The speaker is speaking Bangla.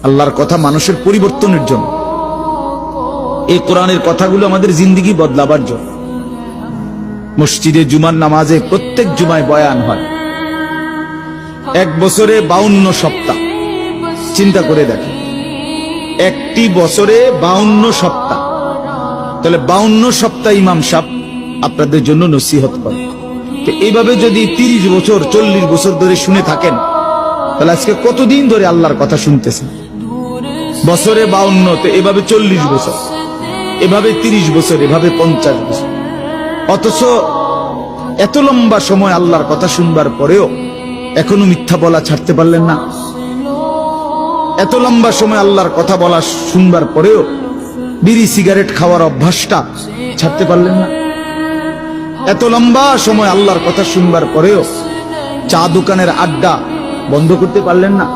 আল্লাহর কথা মানুষের পরিবর্তনের জন্য। এই কোরআনের কথাগুলো আমাদের জিন্দেগি বদলাবার জন্য। মসজিদে জুমার নামাজে প্রত্যেক জুমায় বয়ান হয়। এক বছরে 52 সপ্তাহ, চিন্তা করে দেখেন, একটি বছরে 52 সপ্তাহ। তাহলে 52 সপ্তাহ ইমাম সাহেব আপনাদের জন্য নসিহত করে। এইভাবে যদি 30 বছর 40 বছর ধরে শুনে থাকেন, তাহলে আজকে কতদিন ধরে আল্লাহর কথা শুনতেছেন? বছরে 52, তো এভাবে 40 বছর, এভাবে 30 বছর, এভাবে 50 বছর। অথচ এত লম্বা সময় আল্লাহর কথা শুনবার পরেও এখনো মিথ্যা বলা ছাড়তে পারলেন না। এত লম্বা সময় আল্লাহর কথা বলা শুনবার পরেও বিড়ি সিগারেট খাওয়ার অভ্যাসটা ছাড়তে পারলেন না। এত লম্বা সময় আল্লাহর কথা শুনবার পরেও চা দোকানের আড্ডা বন্ধ করতে পারলেন না।